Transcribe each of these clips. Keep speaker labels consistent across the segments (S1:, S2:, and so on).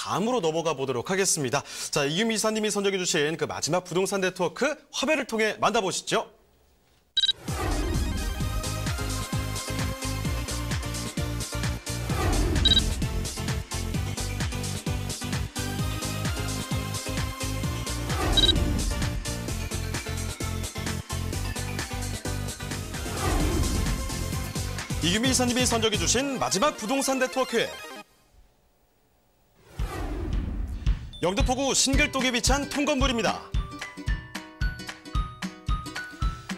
S1: 다음으로 넘어가 보도록 하겠습니다. 자, 이규미 이사님이 선정해 주신 그 마지막 부동산 네트워크 화배를 통해 만나보시죠. 이규미 이사님이 선정해 주신 마지막 부동산 네트워크. 영등포구 신길동에 위치한 통건물입니다.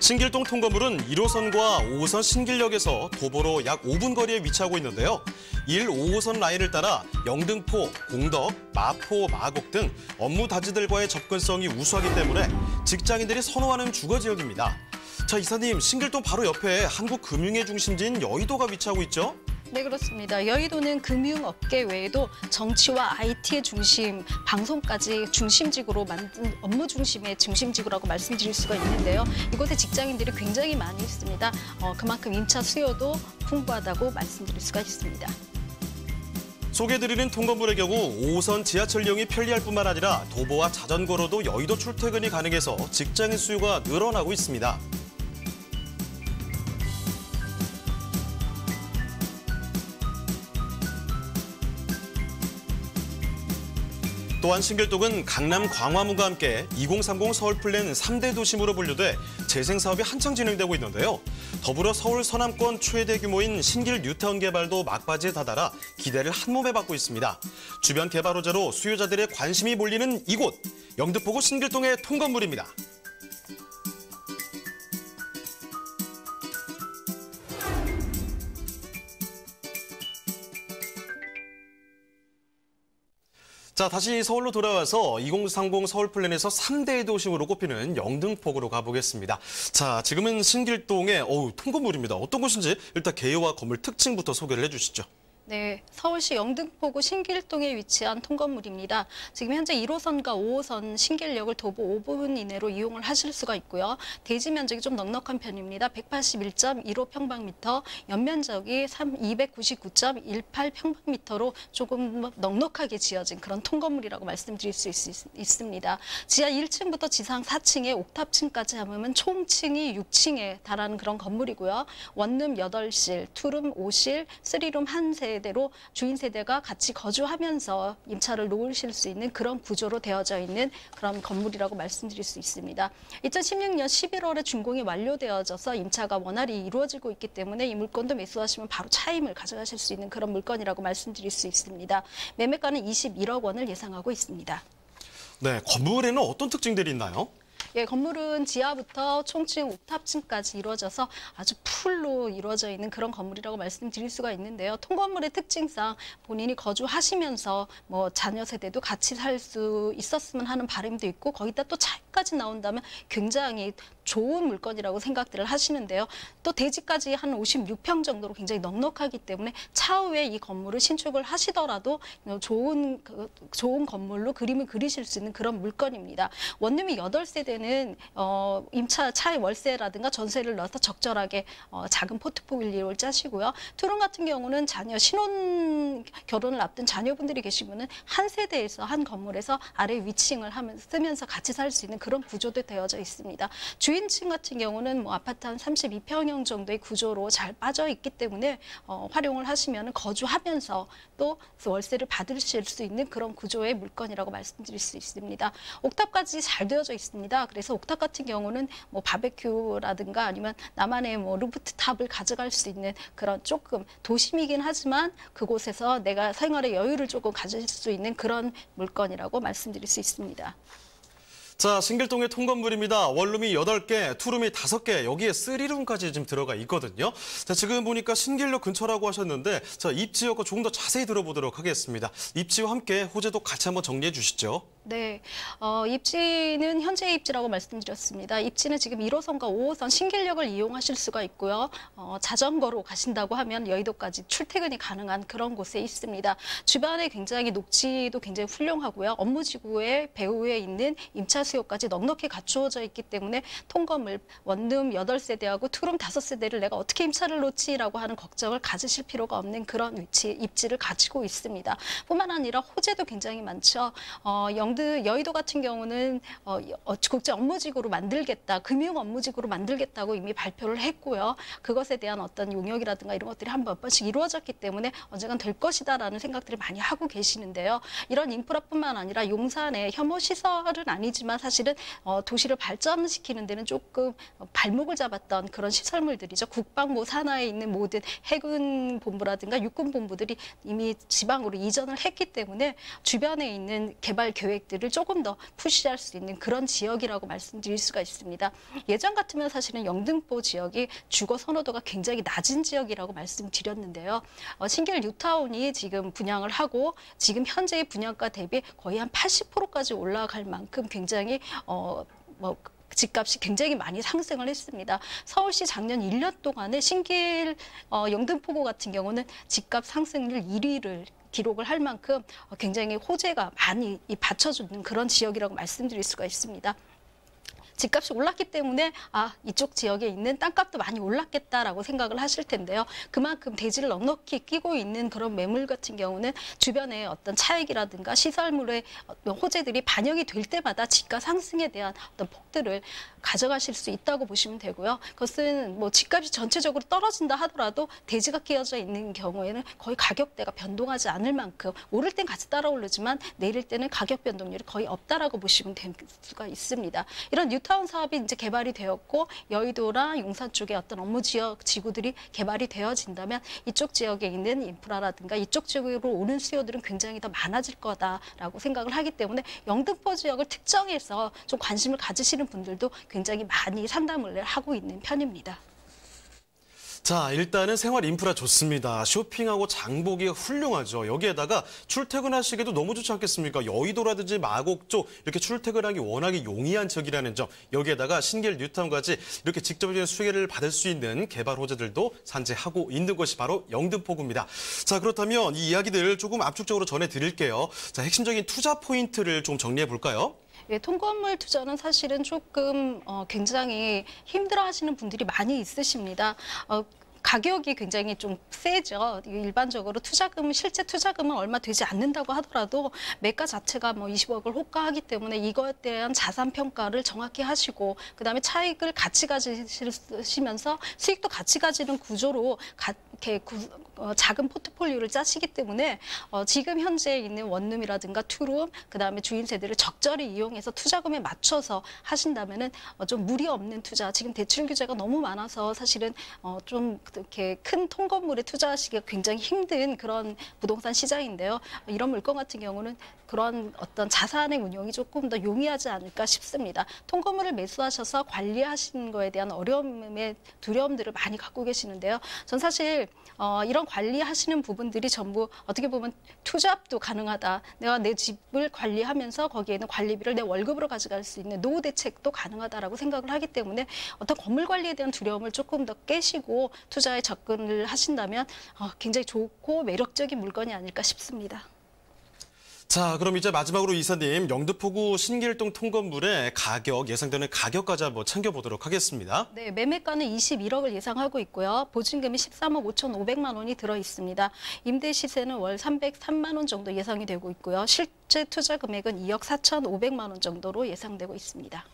S1: 신길동 통건물은 1호선과 5호선 신길역에서 도보로 약 5분 거리에 위치하고 있는데요. 1, 5호선 라인을 따라 영등포, 공덕, 마포, 마곡 등 업무 다지들과의 접근성이 우수하기 때문에 직장인들이 선호하는 주거지역입니다. 자, 이사님, 신길동 바로 옆에 한국 금융의 중심지인 여의도가 위치하고 있죠?
S2: 네, 그렇습니다. 여의도는 금융업계 외에도 정치와 IT의 중심, 방송까지 중심지구로 만든 업무 중심의 중심지구라고 말씀드릴 수가 있는데요. 이곳에 직장인들이 굉장히 많이 있습니다. 그만큼 임차 수요도 풍부하다고 말씀드릴 수가 있습니다.
S1: 소개해드리는 통건물의 경우 5호선 지하철 이용이 편리할 뿐만 아니라 도보와 자전거로도 여의도 출퇴근이 가능해서 직장인 수요가 늘어나고 있습니다. 또한 신길동은 강남 광화문과 함께 2030 서울 플랜 3대 도심으로 분류돼 재생 사업이 한창 진행되고 있는데요. 더불어 서울 서남권 최대 규모인 신길 뉴타운 개발도 막바지에 다다라 기대를 한몸에 받고 있습니다. 주변 개발 호재로 수요자들의 관심이 몰리는 이곳, 영등포구 신길동의 통건물입니다. 자, 다시 서울로 돌아와서 2030 서울 플랜에서 3대 도심으로 꼽히는 영등포구로 가보겠습니다. 자, 지금은 신길동의 통건물입니다. 어떤 곳인지 일단 개요와 건물 특징부터 소개를 해주시죠.
S2: 네, 서울시 영등포구 신길동에 위치한 통건물입니다. 지금 현재 1호선과 5호선 신길역을 도보 5분 이내로 이용을 하실 수가 있고요. 대지 면적이 좀 넉넉한 편입니다. 181.15평방미터, 연면적이 299.18평방미터로 조금 넉넉하게 지어진 그런 통건물이라고 말씀드릴 수 있습니다. 지하 1층부터 지상 4층에 옥탑층까지 하면 총층이 6층에 달하는 그런 건물이고요. 원룸 8실, 투룸 5실, 3룸 1세 대로 주인 세대가 같이 거주하면서 임차를 놓으실 수 있는 그런 구조로 되어져 있는 그런 건물이라고 말씀드릴 수 있습니다. 2016년 11월에 준공이 완료되어져서 임차가 원활히 이루어지고 있기 때문에 이 물건도 매수하시면 바로 차임을 가져가실 수 있는 그런 물건이라고 말씀드릴 수 있습니다. 매매가는 21억 원을 예상하고 있습니다.
S1: 네, 건물에는 어떤 특징들이 있나요?
S2: 예, 건물은 지하부터 총층, 옥탑층까지 이루어져서 아주 풀로 이루어져 있는 그런 건물이라고 말씀드릴 수가 있는데요. 통건물의 특징상 본인이 거주하시면서 뭐 자녀 세대도 같이 살 수 있었으면 하는 바람도 있고 거기다 또 차이까지 나온다면 굉장히 좋은 물건이라고 생각들을 하시는데요. 또 대지까지 한 56평 정도로 굉장히 넉넉하기 때문에 차후에 이 건물을 신축을 하시더라도 좋은 건물로 그림을 그리실 수 있는 그런 물건입니다. 원룸이 8세대는 임차 차의 월세라든가 전세를 넣어서 적절하게 작은 포트폴리오를 짜시고요. 투룸 같은 경우는 자녀 신혼 결혼을 앞둔 자녀분들이 계시면은 한 세대에서 한 건물에서 아래 위층을 쓰면서 같이 살 수 있는 그런 구조도 되어져 있습니다. 주인층 같은 경우는 뭐 아파트 한 32평형 정도의 구조로 잘 빠져 있기 때문에 활용을 하시면 거주하면서 또 월세를 받으실 수 있는 그런 구조의 물건이라고 말씀드릴 수 있습니다. 옥탑까지 잘 되어져 있습니다. 그래서 옥탑 같은 경우는 뭐 바베큐라든가 아니면 나만의 뭐 루프탑을 가져갈 수 있는 그런 조금 도심이긴 하지만 그곳에서 내가 생활의 여유를 조금 가질 수 있는 그런 물건이라고 말씀드릴 수 있습니다.
S1: 자, 신길동의 통건물입니다. 원룸이 8개, 투룸이 5개, 여기에 3룸까지 지금 들어가 있거든요. 자, 지금 보니까 신길역 근처라고 하셨는데, 자, 입지역과 조금 더 자세히 들어보도록 하겠습니다. 입지와 함께 호재도 같이 한번 정리해 주시죠.
S2: 네, 입지는 현재 입지라고 말씀드렸습니다. 입지는 지금 1호선과 5호선 신길역을 이용하실 수가 있고요. 자전거로 가신다고 하면 여의도까지 출퇴근이 가능한 그런 곳에 있습니다. 주변에 굉장히 녹지도 굉장히 훌륭하고요. 업무지구의 배후에 있는 임차 투자 수요까지 넉넉히 갖추어져 있기 때문에 통건물 원룸 8세대하고 투룸 5세대를 내가 어떻게 임차를 놓지라고 하는 걱정을 가지실 필요가 없는 그런 입지를 가지고 있습니다. 뿐만 아니라 호재도 굉장히 많죠. 여의도 같은 경우는 국제 업무지구로 만들겠다, 금융 업무지구로 만들겠다고 이미 발표를 했고요. 그것에 대한 어떤 용역이라든가 이런 것들이 몇 번씩 이루어졌기 때문에 언젠간 될 것이다라는 생각들을 많이 하고 계시는데요. 이런 인프라뿐만 아니라 용산의 혐오 시설은 아니지만 사실은 도시를 발전시키는 데는 조금 발목을 잡았던 그런 시설물들이죠. 국방부 산하에 있는 모든 해군 본부라든가 육군 본부들이 이미 지방으로 이전을 했기 때문에 주변에 있는 개발 계획들을 조금 더 푸시할 수 있는 그런 지역이라고 말씀드릴 수가 있습니다. 예전 같으면 사실은 영등포 지역이 주거 선호도가 굉장히 낮은 지역이라고 말씀드렸는데요. 신길 뉴타운이 지금 분양을 하고 지금 현재의 분양가 대비 거의 한 80%까지 올라갈 만큼 굉장히 집값이 굉장히 많이 상승을 했습니다. 서울시 작년 1년 동안에 신길 영등포구 같은 경우는 집값 상승률 1위를 기록을 할 만큼 굉장히 호재가 많이 받쳐주는 그런 지역이라고 말씀드릴 수가 있습니다. 집값이 올랐기 때문에 이쪽 지역에 있는 땅값도 많이 올랐겠다라고 생각을 하실 텐데요. 그만큼 대지를 넉넉히 끼고 있는 그런 매물 같은 경우는 주변에 어떤 차익이라든가 시설물의 호재들이 반영이 될 때마다 집가 상승에 대한 어떤 폭들을 가져가실 수 있다고 보시면 되고요. 그것은 집값이 전체적으로 떨어진다 하더라도 대지가 끼어져 있는 경우에는 거의 가격대가 변동하지 않을 만큼 오를 땐 같이 따라 오르지만 내릴 때는 가격 변동률이 거의 없다라고 보시면 될 수가 있습니다. 이런 뉴타운 사업이 이제 개발이 되었고 여의도나 용산 쪽에 어떤 업무 지역 지구들이 개발이 되어진다면 이쪽 지역에 있는 인프라라든가 이쪽 지역으로 오는 수요들은 굉장히 더 많아질 거다라고 생각을 하기 때문에 영등포 지역을 특정해서 좀 관심을 가지시는 분들도 굉장히 많이 상담을 하고 있는 편입니다.
S1: 자, 일단은 생활 인프라 좋습니다. 쇼핑하고 장보기가 훌륭하죠. 여기에다가 출퇴근하시기도 너무 좋지 않겠습니까? 여의도라든지 마곡 쪽 이렇게 출퇴근하기 워낙에 용이한 지역이라는 점. 여기에다가 신길 뉴타운까지 이렇게 직접적인 수혜를 받을 수 있는 개발 호재들도 산재하고 있는 것이 바로 영등포구입니다. 자, 그렇다면 이 이야기들 조금 압축적으로 전해드릴게요. 자, 핵심적인 투자 포인트를 좀 정리해 볼까요?
S2: 통건물 투자는 사실은 조금 굉장히 힘들어하시는 분들이 많이 있으십니다. 가격이 굉장히 좀 세죠. 일반적으로 실제 투자금은 얼마 되지 않는다고 하더라도 매가 자체가 20억을 호가하기 때문에 이거에 대한 자산 평가를 정확히 하시고 그다음에 차익을 같이 가지시면서 수익도 같이 가지는 구조로 이렇게 작은 포트폴리오를 짜시기 때문에 지금 현재 있는 원룸이라든가 투룸 그다음에 주인 세대를 적절히 이용해서 투자금에 맞춰서 하신다면은 좀 무리 없는 투자. 지금 대출 규제가 너무 많아서 사실은 좀 이렇게 큰 통건물에 투자하시기가 굉장히 힘든 그런 부동산 시장인데요. 이런 물건 같은 경우는 그런 어떤 자산의 운용이 조금 더 용이하지 않을까 싶습니다. 통건물을 매수하셔서 관리하시는 거에 대한 두려움들을 많이 갖고 계시는데요. 전 사실 이런 관리하시는 부분들이 전부 어떻게 보면 투잡도 가능하다. 내가 내 집을 관리하면서 거기에 있는 관리비를 내 월급으로 가져갈 수 있는 노후 대책도 가능하다라고 생각을 하기 때문에 어떤 건물 관리에 대한 두려움을 조금 더 깨시고 투자에 접근을 하신다면 굉장히 좋고 매력적인 물건이 아닐까 싶습니다.
S1: 자, 그럼 이제 마지막으로 이사님, 영등포구 신길동 통건물의 예상되는 가격까지 한번 챙겨보도록 하겠습니다.
S2: 네, 매매가는 21억을 예상하고 있고요. 보증금이 13억 5,500만 원이 들어 있습니다. 임대 시세는 월 303만 원 정도 예상이 되고 있고요. 실제 투자 금액은 2억 4,500만 원 정도로 예상되고 있습니다.